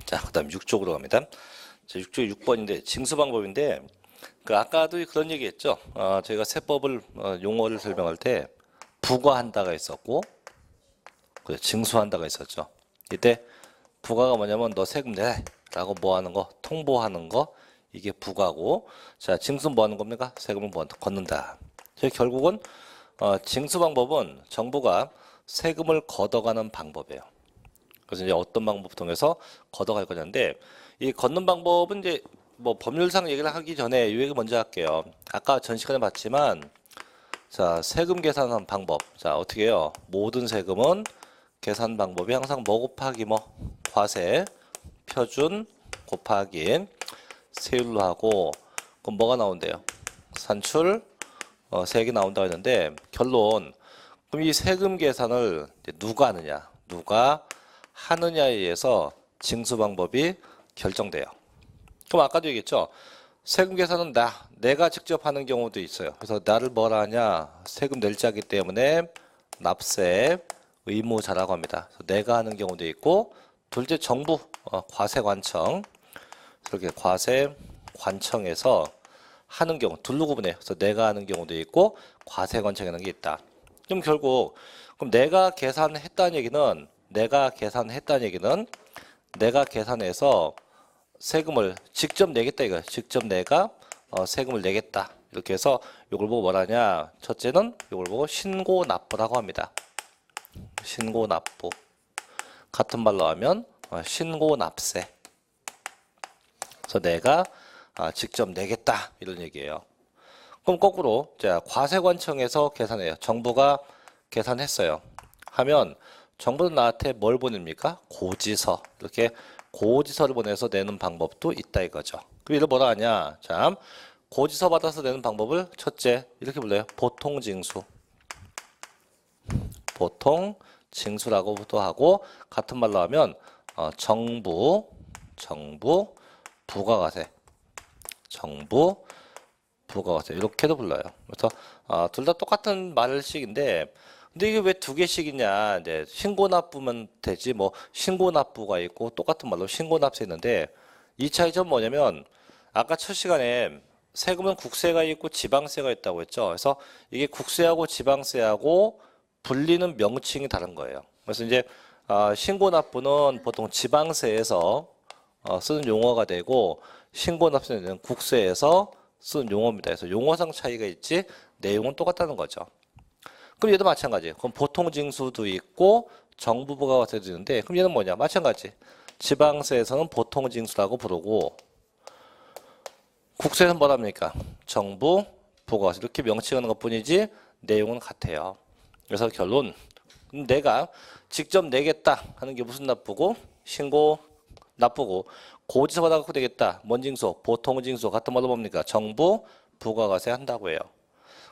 자, 그 다음 6쪽으로 갑니다. 자, 6쪽 6번인데, 징수 방법인데, 그, 아까도 그런 얘기 했죠. 저희가 세법을, 용어를 설명할 때, 부과한다가 있었고, 그 징수한다가 있었죠. 이때, 부과가 뭐냐면, 너 세금 내! 라고 뭐 하는 거, 통보하는 거, 이게 부과고, 자, 징수는 뭐 하는 겁니까? 세금을 뭐 걷는다. 결국은, 징수 방법은 정부가 세금을 걷어가는 방법이에요. 그래서 이제 어떤 방법 통해서 걷어갈 거냐인데, 이 걷는 방법은 이제 뭐 법률상 얘기를 하기 전에 이 얘기 먼저 할게요. 아까 전 시간에 봤지만, 자, 세금 계산하는 방법. 자, 어떻게 해요? 모든 세금은 계산 방법이 항상 뭐 곱하기 뭐, 과세, 표준 곱하기 세율로 하고, 그럼 뭐가 나온대요? 산출, 세액이 나온다고 했는데, 결론. 그럼 이 세금 계산을 이제 누가 하느냐? 누가 하느냐에 의해서 징수 방법이 결정돼요. 그럼 아까도 얘기했죠. 세금 계산은 내가 직접 하는 경우도 있어요. 그래서 나를 뭐라 하냐? 세금 낼 자기 때문에 납세 의무자라고 합니다. 그래서 내가 하는 경우도 있고, 둘째 정부 과세관청, 이렇게 과세관청에서 하는 경우 둘로 구분해요. 그래서 내가 하는 경우도 있고 과세관청에 하는 게 있다. 그럼 결국 그럼 내가 계산했다는 얘기는 내가 계산해서 세금을 직접 내겠다 이거야. 직접 내가 세금을 내겠다. 이렇게 해서 이걸 보고 뭐라냐? 첫째는 이걸 보고 신고납부라고 합니다. 신고납부. 같은 말로 하면 신고납세. 그래서 내가 직접 내겠다 이런 얘기예요. 그럼 거꾸로 자, 과세관청에서 계산해요. 정부가 계산했어요. 하면 정부는 나한테 뭘 보냅니까? 고지서. 이렇게 고지서를 보내서 내는 방법도 있다 이거죠. 그럼 이걸 뭐라 하냐? 자, 고지서 받아서 내는 방법을 첫째 이렇게 불러요. 보통징수. 보통징수라고도 하고 같은 말로 하면 정부 부가가세. 정부 부가가세 이렇게도 불러요. 그래서 둘 다 똑같은 말식인데 근데 이게 왜 두 개씩이냐? 이제 신고납부면 되지 뭐 신고납부가 있고 똑같은 말로 신고납세 있는데 이 차이점은 뭐냐면 아까 첫 시간에 세금은 국세가 있고 지방세가 있다고 했죠. 그래서 이게 국세하고 지방세하고 불리는 명칭이 다른 거예요. 그래서 이제 신고납부는 보통 지방세에서 쓰는 용어가 되고 신고납세는 국세에서 쓰는 용어입니다. 그래서 용어상 차이가 있지 내용은 똑같다는 거죠. 그럼 얘도 마찬가지. 그럼 보통징수도 있고 정부부가세도 있는데 그럼 얘는 뭐냐? 마찬가지. 지방세에서는 보통징수라고 부르고 국세는 뭐랍니까? 정부 부가세 이렇게 명칭하는 것뿐이지 내용은 같아요. 그래서 결론 내가 직접 내겠다 하는 게 무슨 납부고 신고 납부고 고지서 받아갖고 내겠다. 뭔 징수? 보통징수 같은 말로 뭡니까? 정부 부가가세 한다고 해요.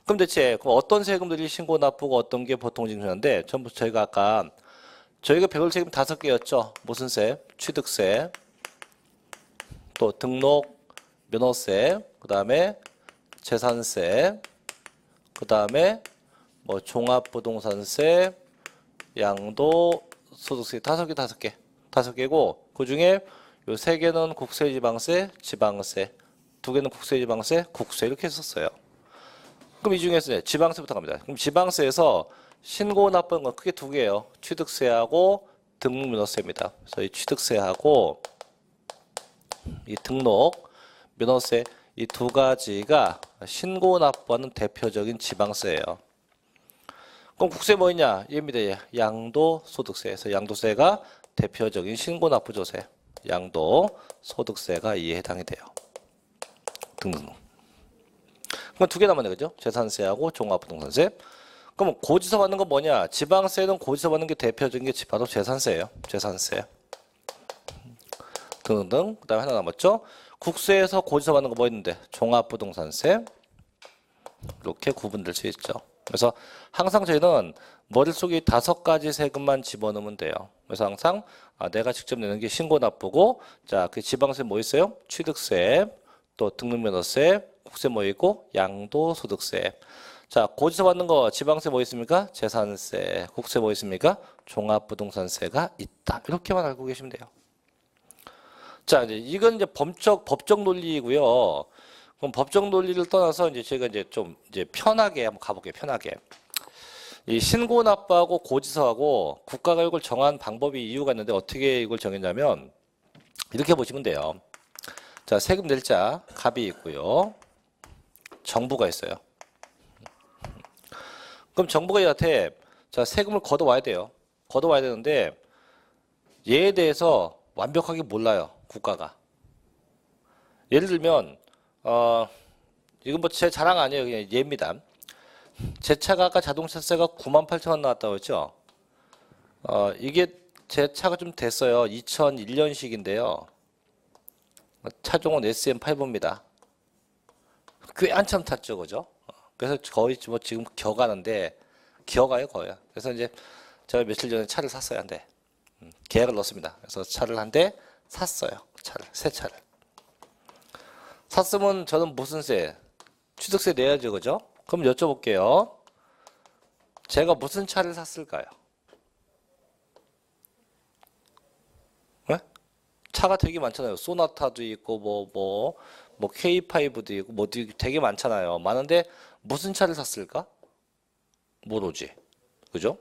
그럼 대체 어떤 세금들이 신고 납부고 어떤 게 보통징수인데 전부 저희가 아까 저희가 배울 세금 5개였죠. 무슨 세? 취득세, 또 등록 면허세, 그 다음에 재산세, 그 다음에 뭐 종합부동산세, 양도소득세 5개고 그 중에 요 3개는 국세지방세, 지방세, 2개는 국세지방세, 국세 이렇게 했었어요. 그럼 이 중에서 지방세부터 갑니다. 그럼 지방세에서 신고 납부한 건 크게 2개예요. 취득세하고 등록면허세입니다. 그래서 이 취득세하고 이 등록 면허세 이 2가지가 신고 납부하는 대표적인 지방세예요. 그럼 국세 뭐 있냐? 얘입니다. 양도소득세에서 양도세가 대표적인 신고 납부조세. 양도소득세가 이에 해당이 돼요. 등등. 그럼 2개 남았네, 그죠? 재산세하고 종합부동산세. 그럼 고지서 받는 건 뭐냐? 지방세는 고지서 받는 게 대표적인 게 바로 재산세예요. 재산세. 등등. 그 다음에 하나 남았죠? 국세에서 고지서 받는 거 뭐 있는데? 종합부동산세. 이렇게 구분될 수 있죠. 그래서 항상 저희는 머릿속에 5가지 세금만 집어넣으면 돼요. 그래서 항상 내가 직접 내는 게 신고 납부고 자, 그 지방세 뭐 있어요? 취득세, 또 등록면허세, 국세 뭐 있고 양도소득세. 자, 고지서 받는 거 지방세 뭐 있습니까? 재산세. 국세 뭐 있습니까? 종합부동산세가 있다. 이렇게만 알고 계시면 돼요. 자, 이건 이제 법적 논리이고요. 그럼 법적 논리를 떠나서 이제 제가 이제 좀 이제 편하게 한번 가볼게요. 편하게. 이 신고납부하고 고지서하고 국가가 이걸 정한 방법이 이유가 있는데 어떻게 이걸 정했냐면 이렇게 보시면 돼요. 자, 세금 낼 자 갑이 있고요. 정부가 있어요. 그럼 정부가 얘한테 자, 세금을 걷어와야 돼요. 걷어와야 되는데 얘에 대해서 완벽하게 몰라요. 국가가. 예를 들면 이건 뭐 제 자랑 아니에요. 그냥 예입니다. 제 차가 아까 자동차세가 98,000원 나왔다고 했죠. 이게 제 차가 좀 됐어요. 2001년식인데요. 차종은 SM8입니다. 꽤 한참 탔죠, 그죠? 그래서 거의 뭐 지금 기어가는데 기어가요, 거의. 그래서 이제 제가 며칠 전에 차를 샀어요, 한 대. 계약을 넣었습니다. 그래서 차를 한 대 샀어요. 새 차를. 샀으면 저는 무슨 세? 취득세 내야죠, 그죠? 그럼 여쭤볼게요. 제가 무슨 차를 샀을까요? 네? 차가 되게 많잖아요. 소나타도 있고 뭐 K5도 있고 뭐 되게 많잖아요. 많은데 무슨 차를 샀을까? 모르지. 그죠?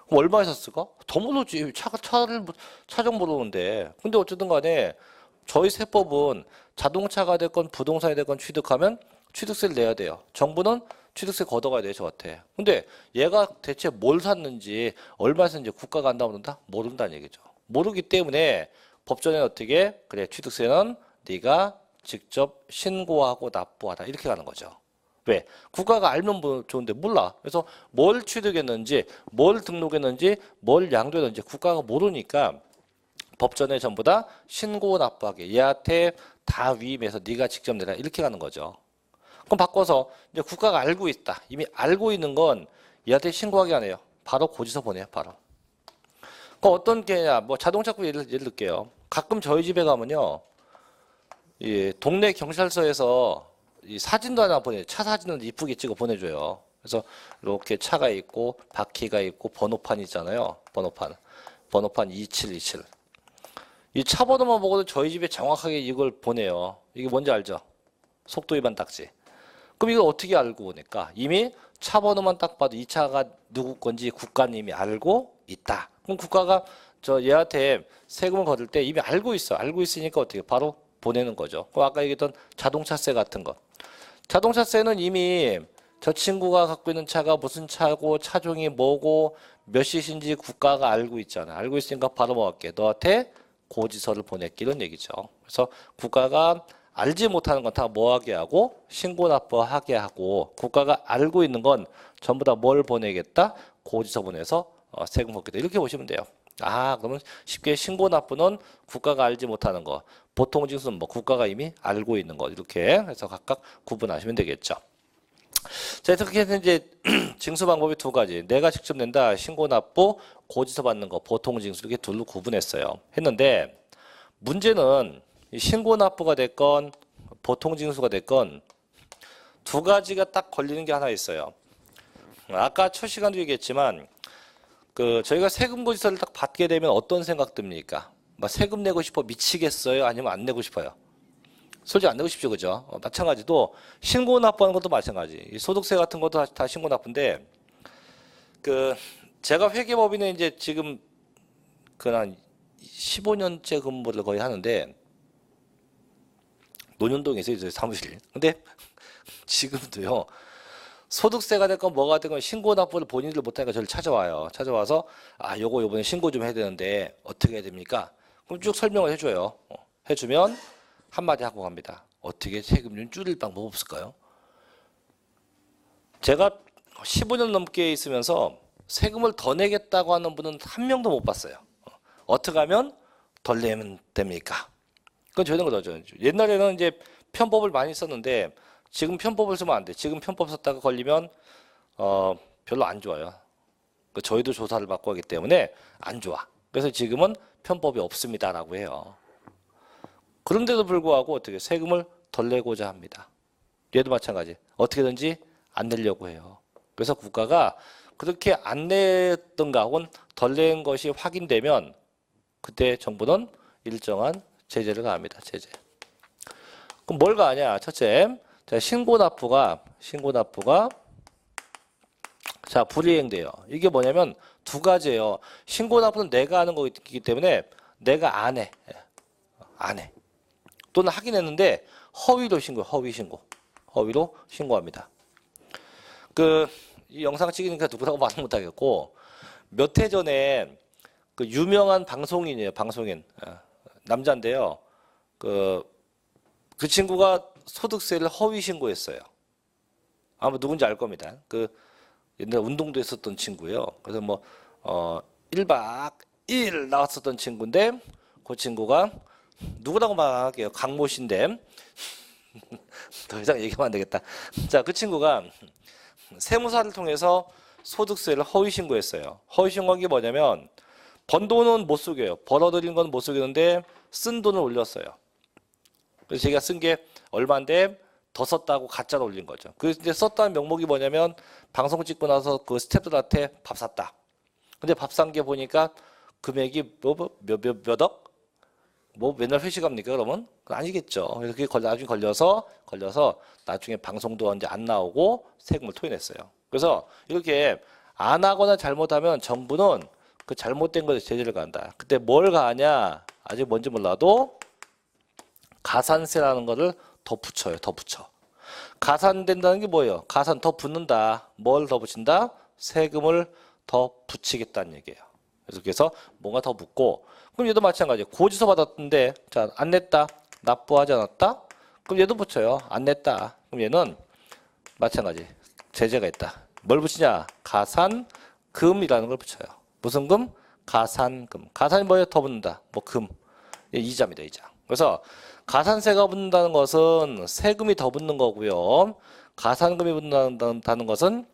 그럼 얼마에 샀을까? 더 모르지. 차종 모르는데. 근데 어쨌든 간에 저희 세법은 자동차가 됐건 부동산이 됐건 취득하면 취득세를 내야 돼요. 정부는 취득세 걷어가야 돼요, 저한테. 근데 얘가 대체 뭘 샀는지 얼마 샀는지 국가가 안다 모른다? 모른다는 얘기죠. 모르기 때문에 법전에 어떻게 그래 취득세는 네가 직접 신고하고 납부하라 이렇게 가는 거죠. 왜? 국가가 알면 좋은데 몰라. 그래서 뭘 취득했는지, 뭘 등록했는지, 뭘 양도했는지 국가가 모르니까 법전에 전부 다 신고 납부하게 얘한테 다 위임해서 네가 직접 내라 이렇게 가는 거죠. 그럼 바꿔서 이제 국가가 알고 있다. 이미 알고 있는 건 얘한테 신고하게 안 해요. 바로 고지서 보내요. 바로. 그 어떤 게냐? 뭐 자동차고 예를 들게요. 가끔 저희 집에 가면요, 이 동네 경찰서에서 이 사진도 하나 보내. 차 사진을 이쁘게 찍어 보내줘요. 그래서 이렇게 차가 있고 바퀴가 있고 번호판 있잖아요. 번호판 2727. 이 차 번호만 보고도 저희 집에 정확하게 이걸 보내요. 이게 뭔지 알죠? 속도 위반 딱지. 그럼 이걸 어떻게 알고 오니까 이미 차 번호만 딱 봐도 이 차가 누구 건지 국가는 이미 알고 있다. 그럼 국가가 저 얘한테 세금을 거둘 때 이미 알고 있어. 알고 있으니까 어떻게 바로 보내는 거죠. 그럼 아까 얘기했던 자동차세 같은 거. 자동차세는 이미 저 친구가 갖고 있는 차가 무슨 차고 차종이 뭐고 몇 시신지 국가가 알고 있잖아. 알고 있으니까 바로 뭐 할게. 너한테 고지서를 보냈기 이런 얘기죠. 그래서 국가가 알지 못하는 건 다 뭐하게 하고 신고 납부하게 하고 국가가 알고 있는 건 전부 다 뭘 보내겠다? 고지서 보내서 세금 걷겠다. 이렇게 보시면 돼요. 아, 그러면 쉽게 신고 납부는 국가가 알지 못하는 거, 보통 징수는 뭐 국가가 이미 알고 있는 거 이렇게 해서 각각 구분하시면 되겠죠. 자, 이렇게 해서 이제 징수 방법이 두 가지. 내가 직접 낸다, 신고 납부, 고지서 받는 거, 보통 징수 이렇게 둘로 구분했어요. 했는데 문제는 신고 납부가 됐건 보통 징수가 됐건 두 가지가 딱 걸리는 게 하나 있어요. 아까 첫 시간도 얘기했지만 저희가 세금 고지서를 딱 받게 되면 어떤 생각 듭니까? 막 세금 내고 싶어 미치겠어요? 아니면 안 내고 싶어요? 솔직히 안 내고 싶죠, 그죠? 마찬가지도 신고 납부하는 것도 마찬가지. 이 소득세 같은 것도 다 신고 납부인데 제가 회계법인에 이제 지금 한 15년째 근무를 거의 하는데 논현동에 있어요, 저희 사무실. 근데 지금도요. 소득세가 됐건 뭐가 됐건 신고 납부를 본인들 못하니까 저를 찾아와요. 찾아와서 요거 요번에 신고 좀 해야 되는데 어떻게 해야 됩니까? 그럼 쭉 설명을 해줘요. 해주면 한마디 하고 갑니다. 어떻게 세금 좀 줄일 방법 없을까요? 제가 15년 넘게 있으면서 세금을 더 내겠다고 하는 분은 한 명도 못 봤어요. 어떻게 하면 덜 내면 됩니까? 그건 저희는 거죠. 옛날에는 이제 편법을 많이 썼는데 지금 편법을 쓰면 안 돼. 지금 편법 썼다가 걸리면 별로 안 좋아요. 저희도 조사를 받고 하기 때문에 안 좋아. 그래서 지금은 편법이 없습니다라고 해요. 그런데도 불구하고 어떻게 세금을 덜 내고자 합니다. 얘도 마찬가지. 어떻게든지 안 내려고 해요. 그래서 국가가 그렇게 안 냈던가 혹은 덜 낸 것이 확인되면 그때 정부는 일정한 제재를 가합니다. 제재. 그럼 뭘 가하냐? 첫째, 자, 신고납부가 자, 불이행돼요. 이게 뭐냐면 두 가지예요. 신고납부는 내가 하는 거기 때문에 내가 안 해. 안 해. 또는 하긴 했는데 허위로 신고, 허위로 신고합니다. 이 영상 찍으니까 누구라고 말은 못하겠고, 몇 해 전에 그 유명한 방송인이에요. 방송인. 남자인데요. 그 친구가 소득세를 허위 신고했어요. 아마 누군지 알 겁니다. 옛날 운동도 했었던 친구예요. 그래서 1박 2일 나왔었던 친구인데, 그 친구가 누구라고 말할게요. 강모 씨인데 더 이상 얘기하면 안 되겠다. 자, 그 친구가 세무사를 통해서 소득세를 허위 신고했어요. 허위 신고한 게 뭐냐면 번 돈은 못 속여요. 벌어들인 건 못 속이는데 쓴 돈을 올렸어요. 그래서 제가 쓴 게 얼마인데 더 썼다고 가짜로 올린 거죠. 근데 썼다는 명목이 뭐냐면 방송 찍고 나서 그 스태프들한테 밥 샀다. 근데 밥 산 게 보니까 금액이 몇 억? 맨날 회식합니까 그러면? 그건 아니겠죠. 그래서 그게 나중에 걸려서 나중에 방송도 이제 안 나오고 세금을 토해냈어요. 그래서 이렇게 안 하거나 잘못하면 정부는 그 잘못된 것에 제재를 가한다. 그때 뭘 가하냐? 아직 뭔지 몰라도 가산세라는 거를 더 붙여요. 더 붙여. 가산된다는 게 뭐예요? 가산 더 붙는다. 뭘 더 붙인다? 세금을 더 붙이겠다는 얘기예요. 그래서 뭔가 더 붙고, 그럼 얘도 마찬가지예요. 고지서 받았는데 자, 안 냈다. 납부하지 않았다. 그럼 얘도 붙여요. 안 냈다. 그럼 얘는 마찬가지. 제재가 있다. 뭘 붙이냐? 가산금이라는 걸 붙여요. 무슨 금? 가산금. 가산이 뭐예요? 더 붙는다. 금. 이자입니다. 이자. 그래서 가산세가 붙는다는 것은 세금이 더 붙는 거고요. 가산금이 붙는다는 것은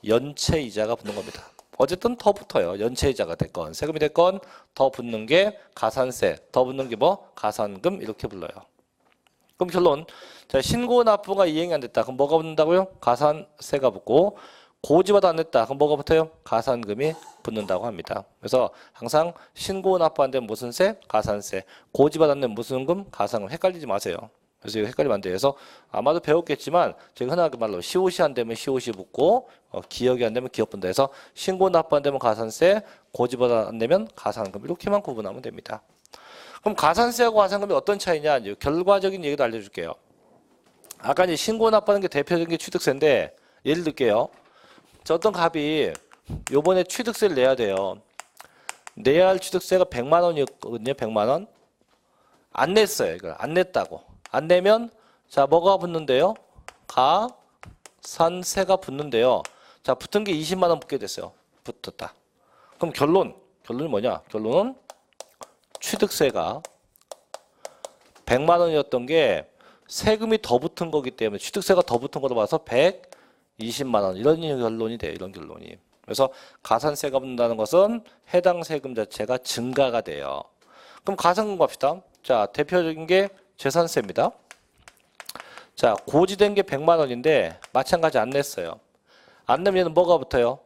연체이자가 붙는 겁니다. 어쨌든 더 붙어요. 연체이자가 됐건 세금이 됐건 더 붙는 게 가산세, 더 붙는 게 가산금 이렇게 불러요. 그럼 결론, 자, 신고납부가 이행이 안 됐다. 그럼 뭐가 붙는다고요? 가산세가 붙고, 고지받아 안 냈다. 그럼 뭐가 붙어요? 가산금이 붙는다고 합니다. 그래서 항상 신고납부 안 되면 무슨 세? 가산세. 고지받아 안 되면 무슨 금? 가산금. 헷갈리지 마세요. 그래서 이거 헷갈리면 안 돼요. 그래서 아마도 배웠겠지만 제가 흔하게 말로 시옷이 안 되면 시옷이 붙고 기억이 안 되면 기억 분다 해서 신고납부 안 되면 가산세, 고지받아 안 되면 가산금 이렇게만 구분하면 됩니다. 그럼 가산세하고 가산금이 어떤 차이냐? 이제 결과적인 얘기도 알려줄게요. 아까 이제 신고납부하는 게 대표적인 게 취득세인데 예를 들게요. 자, 어떤 갑이 요번에 취득세를 내야 돼요. 내야 할 취득세가 100만 원이었거든요. 100만 원. 안 냈어요. 이걸 안 냈다고. 안 내면 자, 뭐가 붙는데요? 가산세가 붙는데요. 자, 붙은 게 20만 원 붙게 됐어요. 붙었다. 그럼 결론이 뭐냐? 결론은 취득세가 100만 원이었던 게 세금이 더 붙은 거기 때문에 취득세가 더 붙은 거로 봐서 120만 원 이런 결론이 돼요. 이런 결론이. 그래서 가산세가 붙는다는 것은 해당 세금 자체가 증가가 돼요. 그럼 가산금 갑시다. 자, 대표적인 게 재산세입니다. 자, 고지된 게 100만 원인데 마찬가지 안 냈어요. 안 내면 얘는 뭐가 붙어요?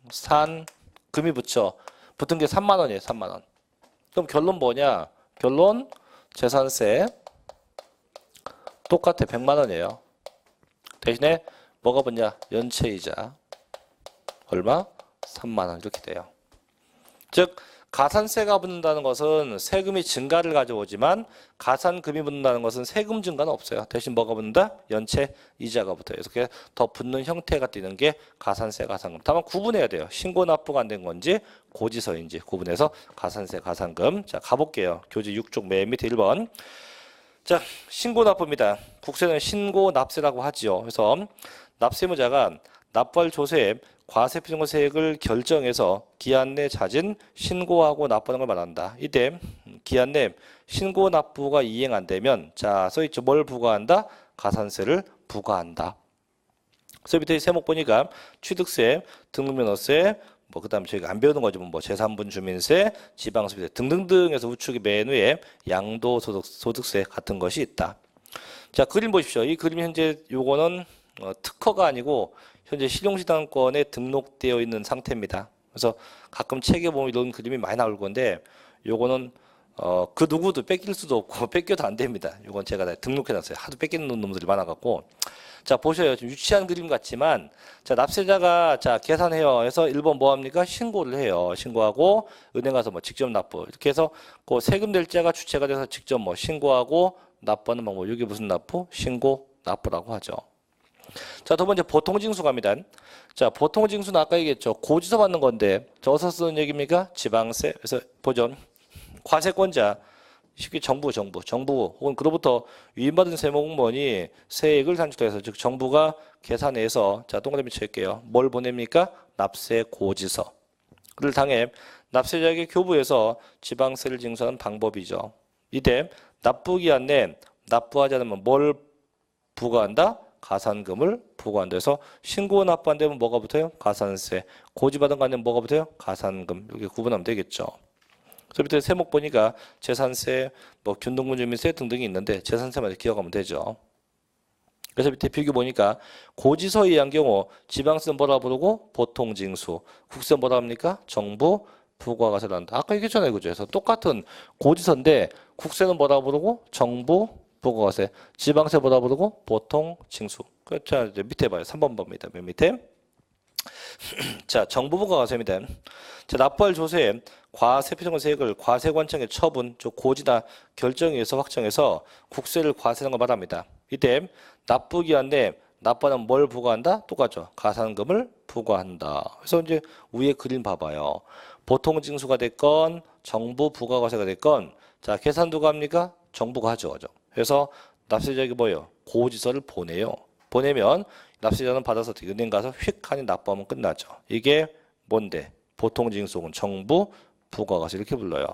가산금이 붙여. 붙은 게 3만 원이에요. 3만 원. 그럼 결론 뭐냐? 결론 재산세 똑같아. 100만 원이에요. 대신에 뭐가 붙냐? 연체이자 얼마? 3만 원 이렇게 돼요. 즉 가산세가 붙는다는 것은 세금이 증가를 가져오지만 가산금이 붙는다는 것은 세금 증가는 없어요. 대신 뭐가 붙는다? 연체이자가 붙어요. 이렇게 더 붙는 형태가 띄는 게 가산세, 가산금. 다만 구분해야 돼요. 신고납부가 안 된 건지 고지서인지 구분해서 가산세, 가산금. 자, 가볼게요. 교재 6쪽 맨 밑에 1번. 자, 신고납부입니다. 국세는 신고납세라고 하지요. 그래서 납세무자가 납부할 조세, 과세표준세액을 결정해서 기한 내 자진 신고하고 납부하는 걸 말한다. 이때 기한 내 신고납부가 이행 안 되면 자, 써있죠. 뭘 부과한다? 가산세를 부과한다. 그래서 밑에 세목 보니까 취득세, 등록면허세, 그다음에 저희가 안 배우는 거죠. 재산분 주민세, 지방소비세 등등등에서 우측이 맨 위에 양도소득세 같은 것이 있다. 자, 그림 보십시오. 이 그림 현재 요거는 특허가 아니고 현재 실용시장권에 등록되어 있는 상태입니다. 그래서 가끔 책에 보면 이런 그림이 많이 나올 건데 요거는 그 누구도 뺏길 수도 없고 뺏겨도 안 됩니다. 이건 제가 다 등록해놨어요. 하도 뺏기는 놈들이 많아갖고. 자, 보셔요. 좀 유치한 그림 같지만, 자, 납세자가, 자, 계산해요. 해서 1번 뭐 합니까? 신고를 해요. 신고하고, 은행 가서 뭐 직접 납부. 이렇게 해서, 그 세금 낼자가 주체가 돼서 직접 뭐 신고하고, 납부하는 방법. 이게 무슨 납부? 신고, 납부라고 하죠. 자, 두 번째, 보통징수 갑니다. 자, 보통징수는 아까 얘기했죠. 고지서 받는 건데, 저 어디서 쓰는 얘기입니까? 지방세. 그래서, 보죠. 과세권자. 쉽게 정부 혹은 그로부터 위임받은 세무공무원이 세액을 산출해서 즉 정부가 계산해서 자 동그라미 칠게요. 뭘 보냅니까? 납세 고지서. 그를 당해 납세자에게 교부해서 지방세를 징수하는 방법이죠. 이때 납부기한 내 납부하지 않으면 뭘 부과한다? 가산금을 부과한다. 그래서 신고 납부 안 되면 뭐가 붙어요? 가산세. 고지받은 거 아니면 뭐가 붙어요? 가산금. 이렇게 구분하면 되겠죠. 그래서 밑에 세목 보니까 재산세, 뭐 균등분유민세 등등이 있는데 재산세만 기억하면 되죠. 그래서 밑에 비교 보니까 고지서에 의한 경우 지방세는 뭐라 부르고 보통징수, 국세는 뭐라 합니까? 정부 부과가세를 한다. 아까 얘기했잖아요, 그죠? 그래서 똑같은 고지서인데 국세는 뭐라 부르고 정부 부과가세, 지방세 뭐라 부르고 보통징수. 자 이제 밑에 봐요. 3번 봅니다. 맨 밑에. 자, 정부 부과가세입니다. 자, 납부할 조세에 과세표정한 세액을 과세관청의 처분, 즉 고지나 결정에 의해서 확정해서 국세를 과세하는 걸 말합니다. 이때 납부기한 내 납부하는 뭘 부과한다? 똑같죠. 가산금을 부과한다. 그래서 이제 위에 그림 봐봐요. 보통징수가 됐건 정부 부과과세가 됐건 자 계산 누가 합니까? 정부가 하죠. 그래서 납세자에게 뭐예요? 고지서를 보내요. 보내면 납세자는 받아서 은행 가서 휙 하니 납부하면 끝나죠. 이게 뭔데? 보통징수는 정부 부과과세 이렇게 불러요.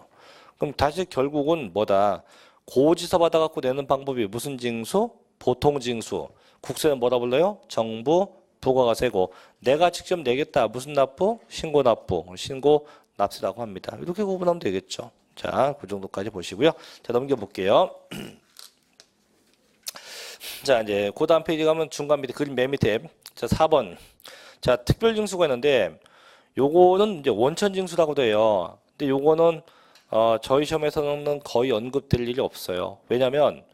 그럼 다시 결국은 뭐다? 고지서 받아갖고 내는 방법이 무슨 징수? 보통징수. 국세는 뭐라 불러요? 정부 부과과세고 내가 직접 내겠다. 무슨 납부? 신고 납부. 신고 납세라고 합니다. 이렇게 구분하면 되겠죠. 자, 그 정도까지 보시고요. 자, 넘겨볼게요. 자, 이제 그 다음 페이지 가면 중간 밑에 그림 맨 밑에 자 4번. 자, 특별징수가 있는데 요거는 이제 원천징수라고 돼요. 근데 요거는 저희 시험에서는 거의 언급될 일이 없어요. 왜냐면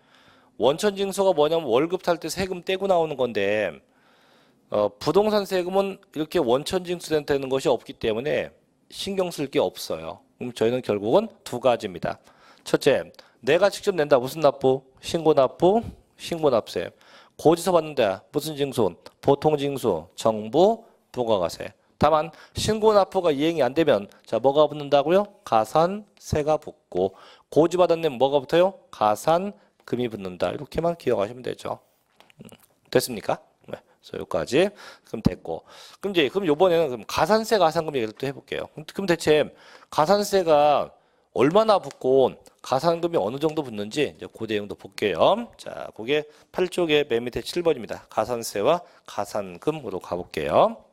원천징수가 뭐냐면 월급 탈 때 세금 떼고 나오는 건데 부동산 세금은 이렇게 원천징수되는 것이 없기 때문에 신경 쓸 게 없어요. 그럼 저희는 결국은 두 가지입니다. 첫째, 내가 직접 낸다. 무슨 납부? 신고 납부, 신고 납세. 고지서 받는다. 무슨 징수? 보통징수, 정부 부과과세. 다만 신고 납부가 이행이 안 되면 자 뭐가 붙는다고요? 가산세가 붙고 고지 받았는 뭐가 붙어요? 가산금이 붙는다. 이렇게만 기억하시면 되죠. 됐습니까? 네. 그래서 여기까지 그럼 됐고 그럼 요번에는 그럼 가산세 가산금 얘기를 또 해볼게요. 그럼 대체 가산세가 얼마나 붙고 가산금이 어느 정도 붙는지 이제 그 내용도 볼게요. 자, 그게 8쪽에 맨 밑에 7번입니다. 가산세와 가산금으로 가볼게요.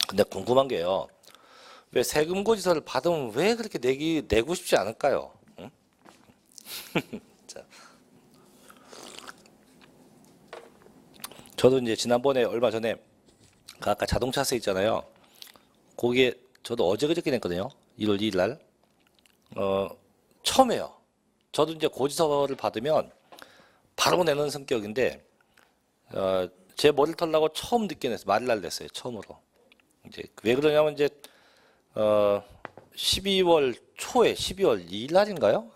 근데 궁금한 게요. 왜 세금 고지서를 받으면 왜 그렇게 내고 싶지 않을까요? 응? 자. 저도 이제 지난번에 얼마 전에 그 아까 자동차세 있잖아요. 거기에 저도 어제 그저께 냈거든요. 1월 2일 날. 처음에요. 저도 이제 고지서를 받으면 바로 내는 성격인데 제 머리를 털라고 처음 늦게 냈어요. 말날 냈어요. 처음으로. 이제 왜 그러냐면 이제 12월 초에 12월 2일 날인가요?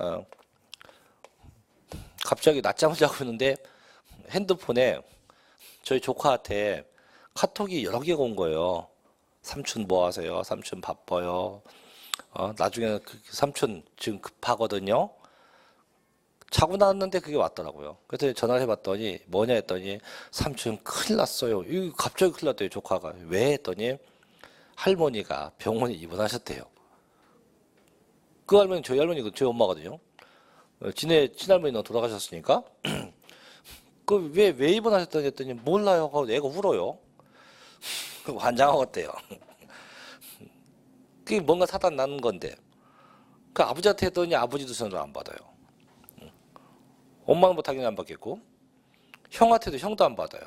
갑자기 낮잠을 자고 있는데 핸드폰에 저희 조카한테 카톡이 여러 개가 온 거예요. 삼촌 뭐 하세요? 삼촌 바빠요. 나중에는 삼촌 지금 급하거든요. 자고 나왔는데 그게 왔더라고요. 그래서 전화를 해봤더니 뭐냐 했더니 삼촌 큰일 났어요. 이거 갑자기 큰일 났대요. 조카가. 왜 했더니 할머니가 병원에 입원하셨대요. 그 할머니 저희 할머니가 저희 엄마거든요. 친할머니는 돌아가셨으니까 그 왜 입원하셨더니 했더니 몰라요 하고 애가 울어요. 환장하겠대요. 그게 뭔가 사단 나는 건데 그 아버지한테 했더니 아버지도 전화를 안 받아요. 엄마는 뭐 당연히 안 받겠고 형한테도 형도 안 받아요.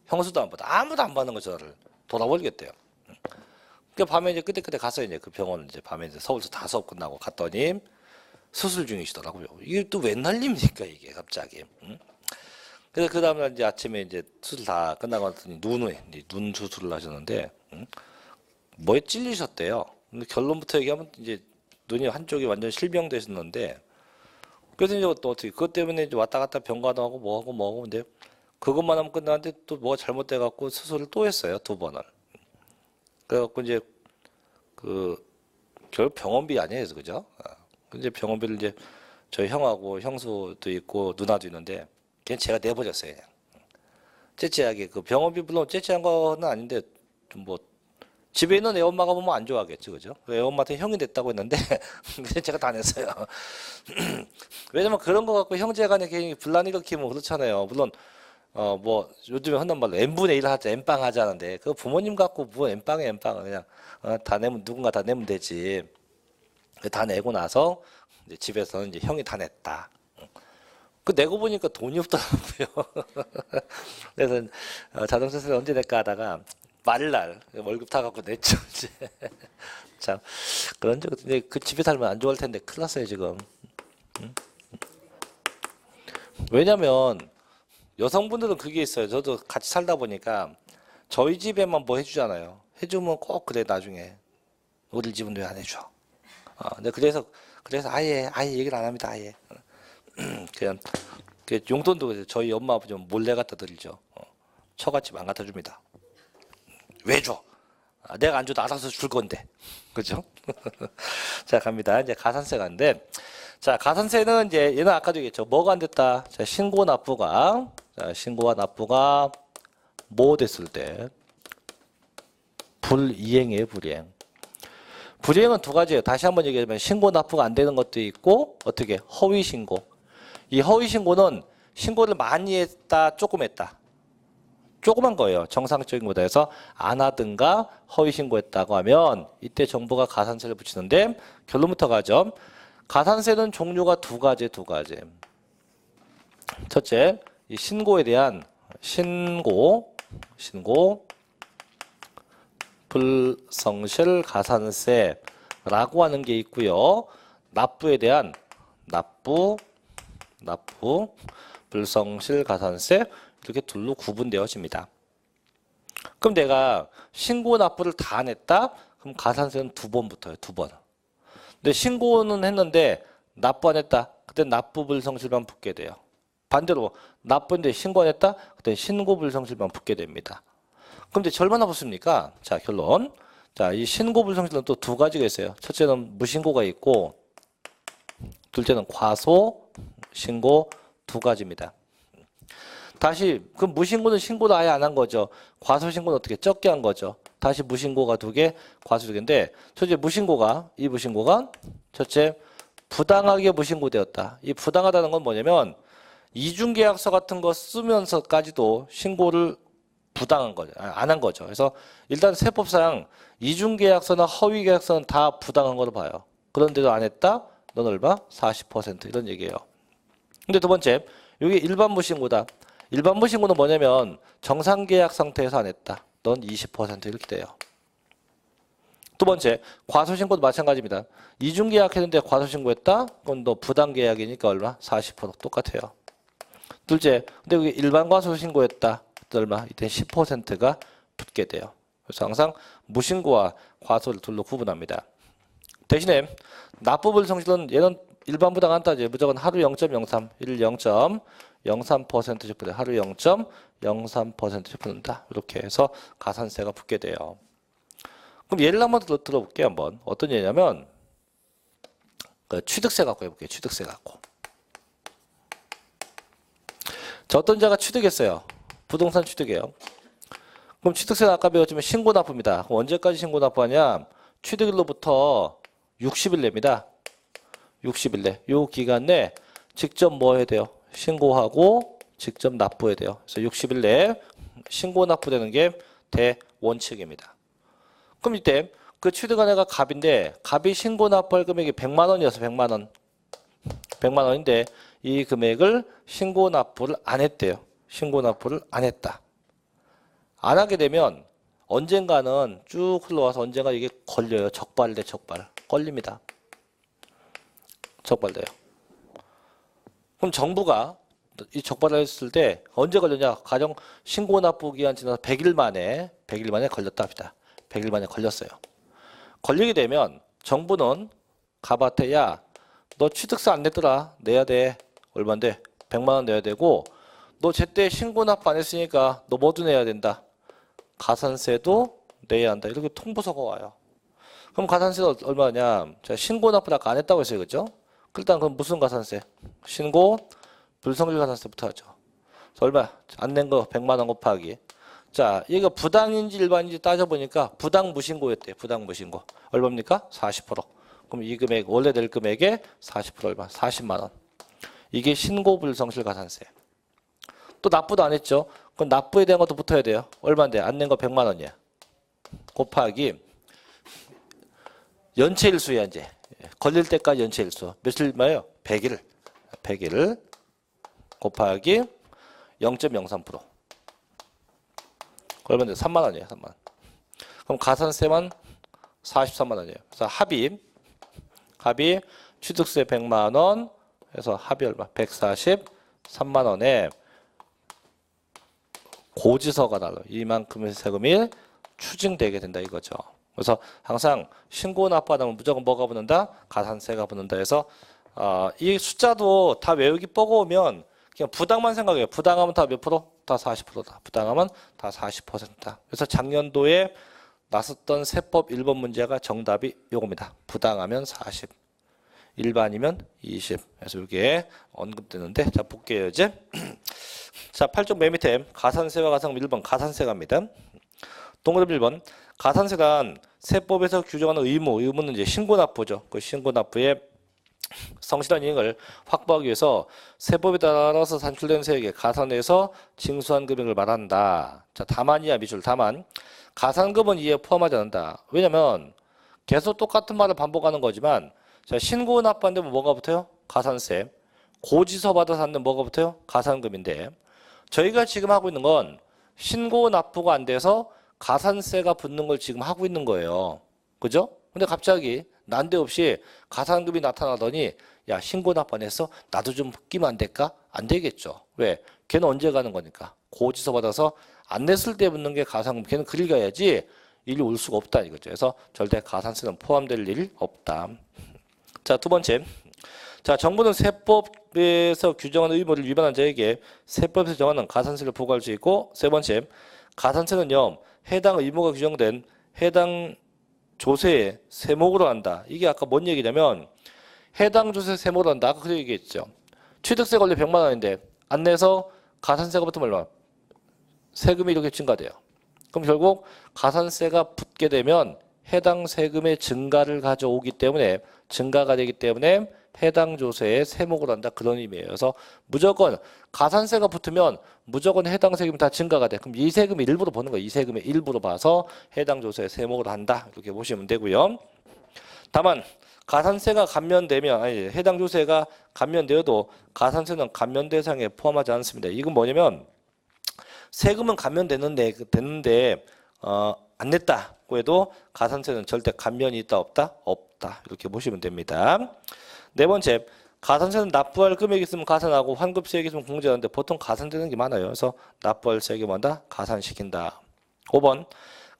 형수도 안 받아. 아무도 안 받는 거 전화를 돌아버리겠대요. 그 밤에 이제 그때 가서 이제 그 병원 이제 밤에 이제 서울서 다 수업 끝나고 갔더니 수술 중이시더라고요. 이게 또 웬 난립니까 이게 갑자기. 그래서 그 다음날 이제 아침에 이제 수술 다 끝나고 왔더니 눈 수술을 하셨는데 뭐에 찔리셨대요. 근데 결론부터 얘기하면 이제 눈이 한쪽이 완전 실명되셨는데 그래서 이제 또 어떻게 그것 때문에 이제 왔다 갔다 병가도 하고 뭐하고 근데 그것만 하면 끝나는데 또 뭐가 잘못돼 갖고 수술을 또 했어요 2번을. 그래갖고 이제 그 결국 병원비 아니에요, 그죠? 이제 병원비를 이제 저희 형하고 형수도 있고 누나도 있는데 그냥 제가 내버렸어요. 그냥. 째째하게 그 병원비 물론 째째한 거는 아닌데 좀 뭐 집에 있는 애 엄마가 보면 안 좋아하겠죠, 그죠? 애 엄마한테 형이 됐다고 했는데 그냥 제가 다 냈어요. 왜냐면 그런 거 갖고 형제간에 괜히 분란 일으키면 그렇잖아요. 물론 뭐 요즘에 흔한 말로 n분의 1 하자, n빵 하자는데 그 부모님 갖고 뭐 n빵에 n빵을 그냥 다 내면 누군가 다 내면 되지. 다 내고 나서 이제 집에서는 이제 형이 다 냈다. 그 내고 보니까 돈이 없더라고요. 그래서 자동차세를 언제 낼까 하다가 말날 월급 다 갖고 냈죠. 이제 참 그런 적 근데 그 집에 살면 안 좋을 텐데 큰일 났어요 지금. 왜냐면 여성분들은 그게 있어요. 저도 같이 살다 보니까 저희 집에만 뭐 해주잖아요. 해주면 꼭 그래 나중에 우리 집은 왜 안 해줘. 근데 그래서 아예 얘기를 안 합니다. 아예 그냥 그 용돈도 그래서 저희 엄마 아버지 몰래 갖다 드리죠. 처갓집 안 갖다 줍니다. 왜 줘? 내가 안 줘도 알아서 줄 건데. 그죠? 자, 갑니다. 이제 가산세 가는데. 자, 가산세는 이제 얘는 아까도 얘기했죠. 뭐가 안 됐다? 자, 신고 납부가. 자, 신고와 납부가 뭐 됐을 때? 불이행이에요, 불이행. 불이행은 두 가지예요. 다시 한번 얘기하면 신고 납부가 안 되는 것도 있고, 어떻게? 허위 신고. 이 허위 신고는 신고를 많이 했다, 조금 했다. 조그만 거예요. 정상적인 거다 해서 안 하든가 허위 신고했다고 하면 이때 정부가 가산세를 붙이는데 결론부터 가죠. 가산세는 종류가 두 가지. 첫째, 이 신고에 대한 신고 불성실 가산세라고 하는 게 있고요. 납부에 대한 납부 불성실 가산세 이렇게 둘로 구분되어집니다. 그럼 내가 신고 납부를 다 안 했다? 그럼 가산세는 2번 붙어요. 2번. 근데 신고는 했는데 납부 안 했다? 그때 납부 불성실만 붙게 돼요. 반대로 납부인데 신고 안 했다? 그때 신고 불성실만 붙게 됩니다. 그럼 이제 얼마나 붙습니까? 자, 결론. 자, 이 신고 불성실은 또 두 가지가 있어요. 첫째는 무신고가 있고 둘째는 과소 신고 두 가지입니다. 다시 그럼 무신고는 신고도 아예 안 한 거죠. 과소신고는 어떻게 적게 한 거죠. 다시 무신고가 2개, 과소 2개인데 첫째 이 무신고가 첫째 부당하게 무신고되었다. 이 부당하다는 건 뭐냐면 이중계약서 같은 거 쓰면서까지도 신고를 부당한 거죠. 안 한 거죠. 그래서 일단 세법상 이중계약서나 허위계약서는 다 부당한 걸로 봐요. 그런데도 안 했다? 넌 얼마? 40% 이런 얘기예요. 근데 두 번째 이게 일반 무신고다. 일반 무신고는 뭐냐면 정상계약 상태에서 안 했다. 넌 20% 이렇게 돼요. 두 번째 과소신고도 마찬가지입니다. 이중계약했는데 과소신고했다? 그럼 너 부당계약이니까 얼마? 40% 똑같아요. 둘째 근데 여기 일반 과소신고했다. 얼마? 이때 10%가 붙게 돼요. 그래서 항상 무신고와 과소를 둘로 구분합니다. 대신에 납부불성실은 얘는 일반 부당 안 따져요. 무조건 하루 0.03, 일 0.03% 붙어요. 하루 0.03% 붙는다. 이렇게 해서 가산세가 붙게 돼요. 그럼 예를 한번 들어볼게요. 한번 어떤 예냐면 그 취득세 갖고 해볼게요. 취득세 갖고. 자, 어떤 자가 취득했어요. 부동산 취득이에요. 그럼 취득세는 아까 배웠지만 신고 납부입니다. 그럼 언제까지 신고 납부하냐? 취득일로부터 60일 내입니다. 60일 내. 요 기간 내 직접 뭐 해야 돼요? 신고하고 직접 납부해야 돼요. 그래서 60일 내에 신고 납부되는 게 대원칙입니다. 그럼 이때 그 취득한 애가 갑인데 갑이 신고 납부할 금액이 100만 원이어서 100만 원. 100만 원인데 이 금액을 신고 납부를 안 했대요. 신고 납부를 안 했다. 안 하게 되면 언젠가는 쭉 흘러와서 언젠가 이게 걸려요. 적발돼 적발. 걸립니다. 적발돼요. 그럼 정부가 이 적발을 했을 때 언제 걸렸냐? 가령 신고 납부 기한 지나서 100일 만에 걸렸다 합니다. 100일 만에 걸렸어요. 걸리게 되면 정부는 갑한테 야, 너 취득세 안 냈더라. 내야 돼. 얼마인데? 100만 원 내야 되고 너 제때 신고 납부 안 했으니까 너 뭐도 내야 된다. 가산세도 내야 한다. 이렇게 통보서가 와요. 그럼 가산세는 얼마냐? 자, 신고 납부를 아까 안 했다고 했어요. 그죠? 일단 그럼 무슨 가산세? 신고 불성질 가산세부터 하죠. 얼마? 안 낸 거 100만 원 곱하기. 자, 얘가 부당인지 일반인지 따져보니까 부당 무신고였대요. 부당 무신고. 얼마입니까? 40%. 그럼 이 금액, 원래 낼 금액의 40% 얼마? 40만 원. 이게 신고 불성실 가산세. 또 납부도 안 했죠. 그럼 납부에 대한 것도 붙어야 돼요. 얼마인데? 안 낸 거 100만 원이야. 곱하기 연체일수야 이제. 걸릴 때까지 연체일수. 며칠마요? 100일. 100일 곱하기 0.03%. 얼마인데? 3만 원이에요. 3만 원. 그럼 가산세만 43만 원이에요. 그래서 합의 취득세 100만 원 해서 합의 얼마? 143만 원에 고지서가 날라. 이만큼의 세금이 추징되게 된다 이거죠. 그래서 항상 신고 납부하면 무조건 뭐가 붙는다? 가산세가 붙는다 해서 이 숫자도 다 외우기 뻐고오면 그냥 부당만 생각해요. 부당하면 다 몇 프로? 다 40%다. 부당하면 다 40%다. 그래서 작년도에 나섰던 세법 1번 문제가 정답이 요겁니다. 부당하면 40, 일반이면 20. 그래서 이게 언급되는데 자 볼게요 이제. 자 8쪽 맨 밑에 가산세와 가상금 1번 가산세 갑니다. 동그라미 1번 가산세란 세법에서 규정하는 의무는 이제 신고납부죠. 그 신고납부의 성실한 이행을 확보하기 위해서 세법에 따라서 산출된 세액에 가산해서 징수한 금액을 말한다. 자 다만이야 미줄 다만 가산금은 이에 포함하지 않는다. 왜냐면 계속 똑같은 말을 반복하는 거지만 자 신고 납부한데 뭐가 붙어요? 가산세. 고지서 받아서 하는 뭐가 붙어요? 가산금인데 저희가 지금 하고 있는 건 신고 납부가 안 돼서 가산세가 붙는 걸 지금 하고 있는 거예요. 그죠? 근데 갑자기 난데없이 가산금이 나타나더니 야 신고 납부 안 했어? 나도 좀 끼면 안 될까? 안 되겠죠. 왜? 걔는 언제 가는 거니까. 고지서 받아서 안 냈을 때 붙는 게 가산금. 걔는 그리 가야지 일이 올 수가 없다 이거죠. 그래서 절대 가산세는 포함될 일 없다. 자, 두 번째. 자, 정부는 세법에서 규정하는 의무를 위반한 자에게 세법에서 정하는 가산세를 부과할 수 있고 세 번째. 가산세는요. 해당 의무가 규정된 해당 조세의 세목으로 한다. 이게 아까 뭔 얘기냐면 해당 조세 세목으로 한다. 아까 그 얘기했죠. 취득세 권리 100만 원인데 안 내서 가산세가 붙으면 얼마? 세금이 이렇게 증가돼요. 그럼 결국 가산세가 붙게 되면 해당 세금의 증가를 가져오기 때문에 증가가 되기 때문에 해당 조세의 세목으로 한다. 그런 의미예요. 그래서 무조건 가산세가 붙으면 무조건 해당 세금이 다 증가가 돼. 그럼 이 세금의 일부로 보는 거예요. 이 세금의 일부로 봐서 해당 조세의 세목으로 한다. 이렇게 보시면 되고요. 다만 가산세가 감면되면 아니 해당 조세가 감면되어도 가산세는 감면 대상에 포함하지 않습니다. 이건 뭐냐면 세금은 감면됐는데 안 냈다고 해도 가산세는 절대 감면이 있다 없다? 없다. 이렇게 보시면 됩니다. 네 번째, 가산세는 납부할 금액이 있으면 가산하고 환급세액이 있으면 공제하는데 보통 가산되는 게 많아요. 그래서 납부할 세액이 뭐다? 가산시킨다. 5번,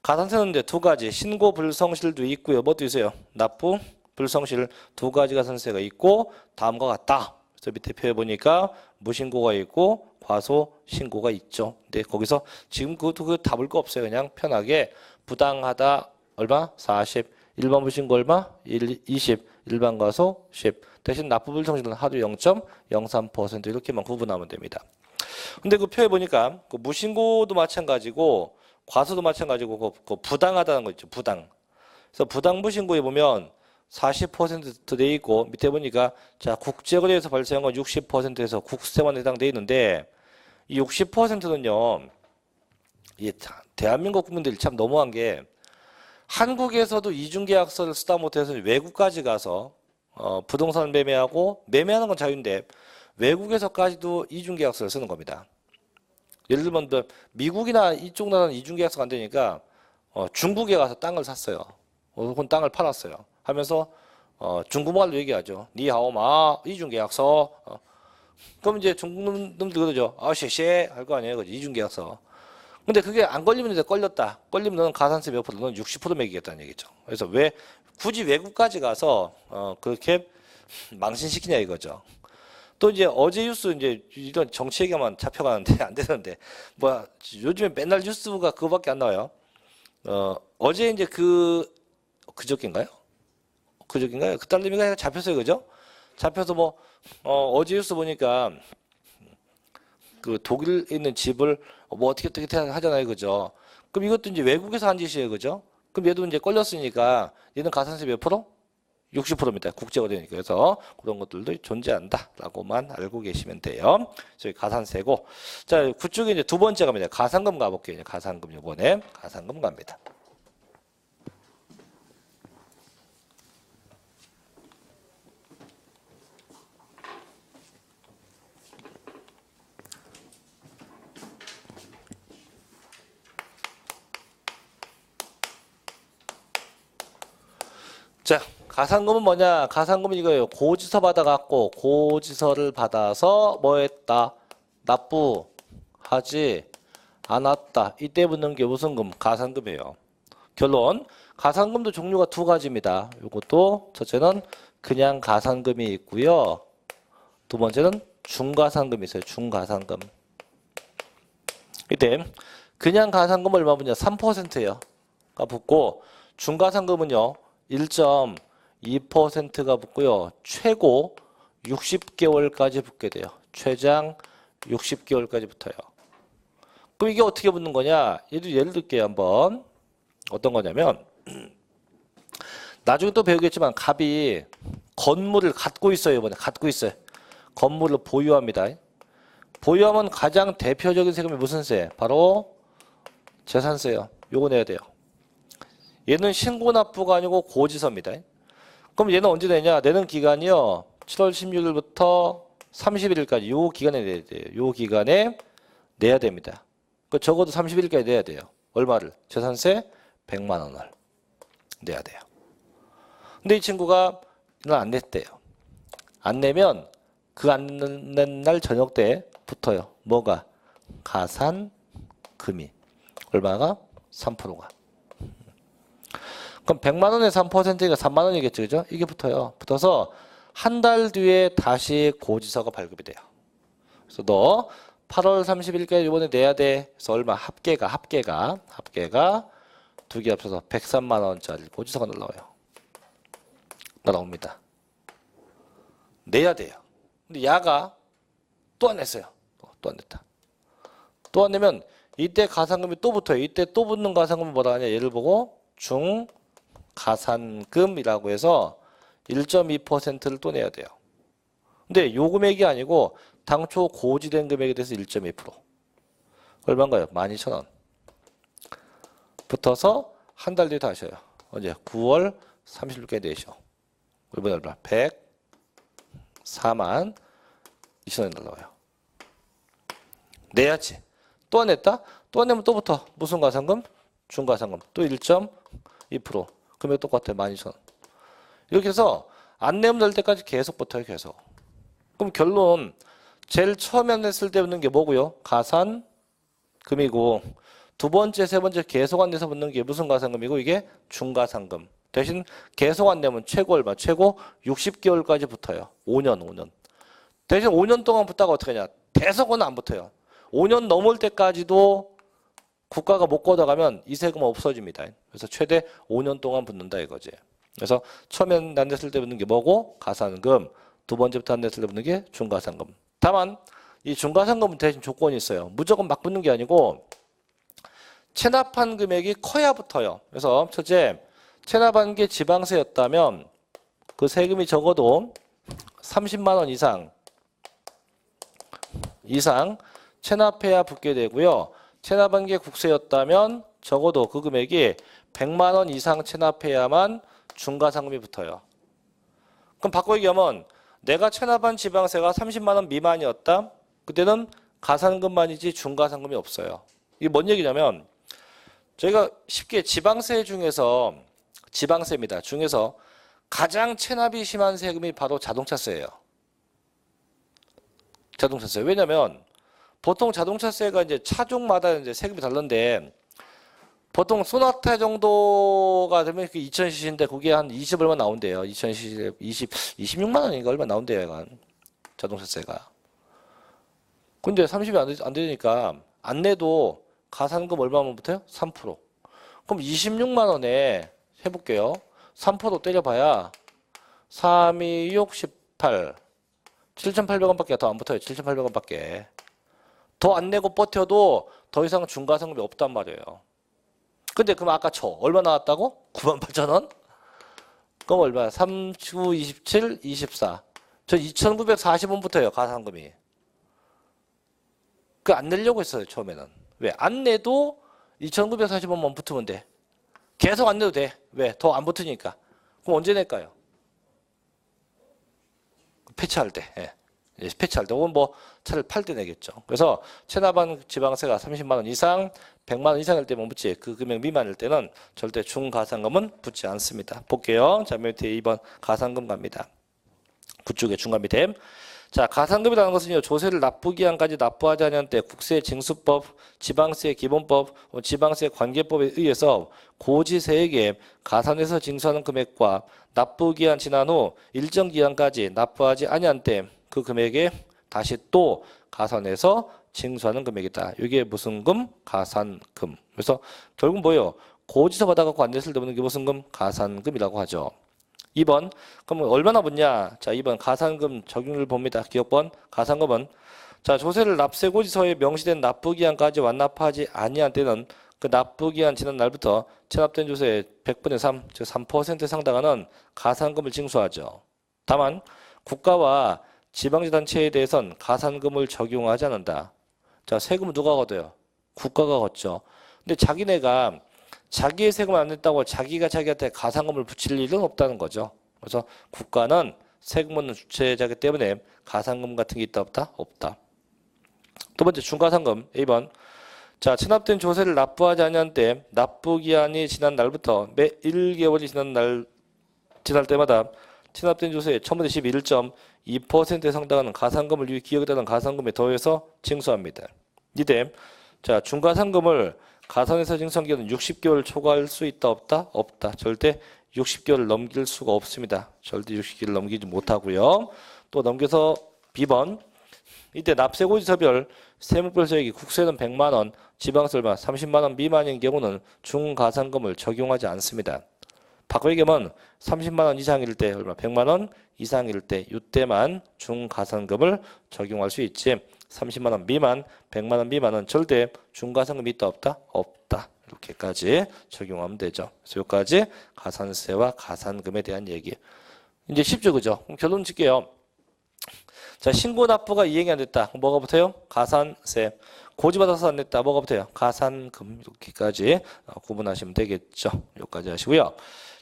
가산세는 이제 두 가지, 신고 불성실도 있고요. 뭐도 있어요? 납부, 불성실 두 가지 가산세가 있고 다음과 같다. 그래서 밑에 표에 보니까 무신고가 있고 과소 신고가 있죠. 근데 거기서 지금 그것도 답을 거 없어요. 그냥 편하게 부당하다 얼마? 40. 일반 무신고 얼마? 20. 일반 과소 10. 대신 납부 불성실은 하루 0.03% 이렇게만 구분하면 됩니다. 근데 그 표에 보니까 그 무신고도 마찬가지고 과소도 마찬가지고 그 부당하다는 거 있죠. 부당. 그래서 부당 무신고에 보면 40% 돼 있고 밑에 보니까 자 국제거래에서 발생한 건 60%에서 국세만 해당돼 있는데 이 60%는요 이 대한민국 국민들이 참 너무한 게 한국에서도 이중계약서를 쓰다 못해서 외국까지 가서 부동산을 매매하고 매매하는 건 자유인데 외국에서까지도 이중계약서를 쓰는 겁니다. 예를 들면 미국이나 이쪽 나라는 이중계약서가 안 되니까 중국에 가서 땅을 샀어요. 혹은 땅을 팔았어요. 하면서 중국말로 얘기하죠. 니하오마 이중계약서. 그럼 이제 중국 놈들 그러죠. 셰셰 할 거 아니에요. 이중계약서. 근데 그게 안 걸리면 이제 걸렸다. 걸리면 너는 가산세 몇 프로, 너는 60% 매기겠다는 얘기죠. 그래서 왜 굳이 외국까지 가서 그렇게 망신시키냐 이거죠. 또 이제 어제 뉴스 이제 이런 정치 얘기만 잡혀가는데 안 되는데 뭐 요즘에 맨날 뉴스가 그거밖에 안 나와요. 어제 이제 그저께인가요? 그저께인가요? 그 딸내미가 잡혔어요, 그죠? 잡혀서 뭐 어제 뉴스 보니까 그 독일에 있는 집을 뭐 어떻게 하잖아요, 그죠? 그럼 이것도 이제 외국에서 한 짓이에요, 그죠? 그럼 얘도 이제 걸렸으니까 얘는 가산세 몇 프로? 60%입니다. 국제가 되니까. 그래서 그런 것들도 존재한다라고만 알고 계시면 돼요. 저희 가산세고. 자, 그쪽에 이제 두 번째 갑니다. 가산금 가볼게요. 이제 가산금 요번에 가산금 갑니다. 자, 가산금은 뭐냐? 가산금은 이거예요. 고지서 받아갖고 고지서를 받아서 뭐 했다? 납부하지 않았다. 이때 붙는 게 무슨 금? 가산금이에요. 결론, 가산금도 종류가 두 가지입니다. 이것도 첫째는 그냥 가산금이 있고요. 두 번째는 중가산금이 있어요. 중가산금. 이때 그냥 가산금 얼마 붙냐? 3%예요. 가 붙고 중가산금은요. 1.2%가 붙고요. 최고 60개월까지 붙게 돼요. 최장 60개월까지 붙어요. 그럼 이게 어떻게 붙는 거냐? 예를 들게요. 한번. 어떤 거냐면 나중에 또 배우겠지만 갑이 건물을 갖고 있어요. 이번에 갖고 있어요. 건물을 보유합니다. 보유하면 가장 대표적인 세금이 무슨 세? 바로 재산세요. 요거 내야 돼요. 얘는 신고납부가 아니고 고지서입니다. 그럼 얘는 언제 내냐? 내는 기간이요. 7월 16일부터 31일까지 요 기간에 내야 돼요. 요 기간에 내야 됩니다. 적어도 31일까지 내야 돼요. 얼마를? 재산세 100만 원을 내야 돼요. 근데 이 친구가 이날 안 냈대요. 안 내면 그 안 낸 날 저녁 때 붙어요. 뭐가? 가산금이. 얼마가? 3%가. 그럼 100만 원에 3%가 3만 원이겠죠. 그죠? 이게 붙어요. 붙어서 한 달 뒤에 다시 고지서가 발급이 돼요. 그래서 너 8월 30일까지 이번에 내야 돼. 그래서 얼마? 합계가 두 개 합쳐서 103만 원짜리 고지서가 날라옵니다. 내야 돼요. 근데 야가 또 안 냈어요. 또 안 냈다. 또 안 내면 이때 가산금이 또 붙어요. 이때 또 붙는 가산금은 뭐라 하냐? 얘를 보고 중가산금이라고 해서 1.2%를 또 내야 돼요. 근데 요 금액이 아니고 당초 고지된 금액에 대해서 1.2%. 얼마인가요? 12,000원. 붙어서 한 달 뒤에 다 하셔요. 언제? 9월 30일까지 내셔. 이번에 얼마? 104만 2천원이 날라와요. 내야지. 또 안 냈다? 또 안 내면 또 붙어. 무슨 가산금? 중가산금. 또 1.2%. 금액 똑같아요. 12,000원. 이렇게 해서 안 내면 될 때까지 계속 붙어요. 계속. 그럼 결론 제일 처음에 안 냈을 때 붙는 게 뭐고요? 가산금이고 두 번째, 세 번째 계속 안 내서 붙는 게 무슨 가산금이고 이게 중가산금. 대신 계속 안 내면 최고 얼마? 최고 60개월까지 붙어요. 5년. 대신 5년 동안 붙다가 어떻게 하냐? 대속은 안 붙어요. 5년 넘을 때까지도 국가가 못 걷어가면 이 세금은 없어집니다. 그래서 최대 5년 동안 붙는다 이거지. 그래서 처음에 안 냈을 때 붙는 게 뭐고? 가산금. 두 번째부터 안 냈을 때 붙는 게 중가산금. 다만 이 중가산금은 대신 조건이 있어요. 무조건 막 붙는 게 아니고 체납한 금액이 커야 붙어요. 그래서 첫째, 체납한 게 지방세였다면 그 세금이 적어도 30만 원 이상 체납해야 붙게 되고요. 체납한 게 국세였다면 적어도 그 금액이 100만 원 이상 체납해야만 중과상금이 붙어요. 그럼 바꿔 얘기하면 내가 체납한 지방세가 30만 원 미만이었다. 그때는 가산금만이지 중과상금이 없어요. 이게 뭔 얘기냐면 저희가 쉽게 지방세 중에서 지방세입니다. 중에서 가장 체납이 심한 세금이 바로 자동차세예요. 자동차세. 왜냐면 보통 자동차세가 이제 차종마다 이제 세금이 다른데 보통 소나타 정도가 되면 2000cc인데 그게 한 20 얼마 나온대요. 2000cc 26만 원인가 얼마 나온대요. 약간 자동차세가. 근데 30이 안 되니까 안 내도 가산금 얼마만 붙어요? 3%. 그럼 26만 원에 해볼게요. 3% 때려봐야 3, 2, 6, 18 7,800원밖에 더 안 붙어요. 7,800원밖에. 더 안 내고 버텨도 더 이상 중과상금이 없단 말이에요. 근데 그럼 아까 얼마 나왔다고? 98,000원? 그럼 얼마야? 3, 9, 27, 24. 저 2,940원 붙어요. 가산금이. 그 안 내려고 했어요. 처음에는. 왜? 안 내도 2,940원만 붙으면 돼. 계속 안 내도 돼. 왜? 더 안 붙으니까. 그럼 언제 낼까요? 폐차할 때. 예. 폐차할 때. 혹은 뭐 차를 팔 때 내겠죠. 그래서 체납한 지방세가 30만 원 이상, 100만 원 이상일 때만 붙지 그 금액 미만일 때는 절대 중가산금은 붙지 않습니다. 볼게요. 자, 밑에 2번 가산금 갑니다. 9쪽에 중간 밑에. 자, 가산금이라는 것은요, 조세를 납부기한까지 납부하지 않은 때 국세 징수법, 지방세 기본법, 지방세 관계법에 의해서 고지세에게 가산해서 징수하는 금액과 납부기한 지난 후 일정 기간까지 납부하지 아니한 때 그 금액에 다시 또 가산해서 징수하는 금액이다. 이게 무슨 금? 가산금. 그래서 결국 뭐예요? 고지서 받아갖고 안 냈을 때 붙는 게 무슨 금? 가산금이라고 하죠. 2번. 그럼 얼마나 붙냐? 자, 2번 가산금 적용률 봅니다. 기억번. 가산금은 자, 조세를 납세고지서에 명시된 납부기한까지 완납하지 아니한 때는 그 납부기한 지난 날부터 체납된 조세의 100분의 3, 즉 3%에 상당하는 가산금을 징수하죠. 다만 국가와 지방자치단체에 대해선 가산금을 적용하지 않는다. 자, 세금은 누가 걷어요? 국가가 걷죠. 근데 자기네가 자기의 세금을 안 냈다고 자기가 자기한테 가산금을 붙일 일은 없다는 거죠. 그래서 국가는 세금 묻는 주체자이기 때문에 가산금 같은 게 있다 없다? 없다. 두 번째 중가산금 A번. 자, 체납된 조세를 납부하지 않은 때 납부기한이 지난 날부터 매 1개월이 지날 때마다 체납된 조세의 1011.2%에 상당하는 가산금을 위해 기억되는 가산금에 더해서 징수합니다. 이때 자, 중가산금을 가산해서 징수한 기간은 60개월 초과할 수 있다 없다? 없다. 절대 60개월을 넘길 수가 없습니다. 절대 60개월을 넘기지 못하고요. 또 넘겨서 B번. 이때 납세고지서별 세무별 세액이 국세는 100만 원, 지방세 얼마 30만 원 미만인 경우는 중가산금을 적용하지 않습니다. 바꿔 얘기하면 30만 원 이상일 때 얼마 100만 원 이상일 때 이때만 중가산금을 적용할 수 있지 30만 원 미만 100만 원 미만은 절대 중가산금이 있다 없다? 없다. 이렇게까지 적용하면 되죠. 그래서 여기까지 가산세와 가산금에 대한 얘기. 이제 쉽죠, 그죠? 그럼 결론 짓게요. 자, 신고 납부가 이행이 안 됐다. 뭐가 붙어요? 가산세. 고지받아서 안 냈다. 뭐가 붙어요? 가산금. 이렇게까지 구분하시면 되겠죠. 여기까지 하시고요.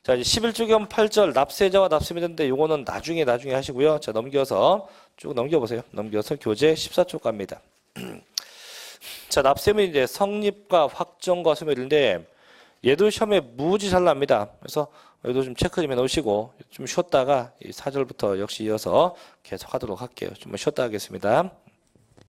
자, 이제 11조경 8절 납세자와 납세미인데 요거는 나중에 하시고요. 자, 넘겨서 쭉 넘겨보세요. 넘겨서 교재 14쪽 갑니다. 자, 납세미 이제 성립과 확정과 소멸인데 얘도 시험에 무지 잘 납니다. 그래서 얘도 좀 체크 좀 해놓으시고 좀 쉬었다가 이 4절부터 역시 이어서 계속 하도록 할게요. 좀 쉬었다 하겠습니다.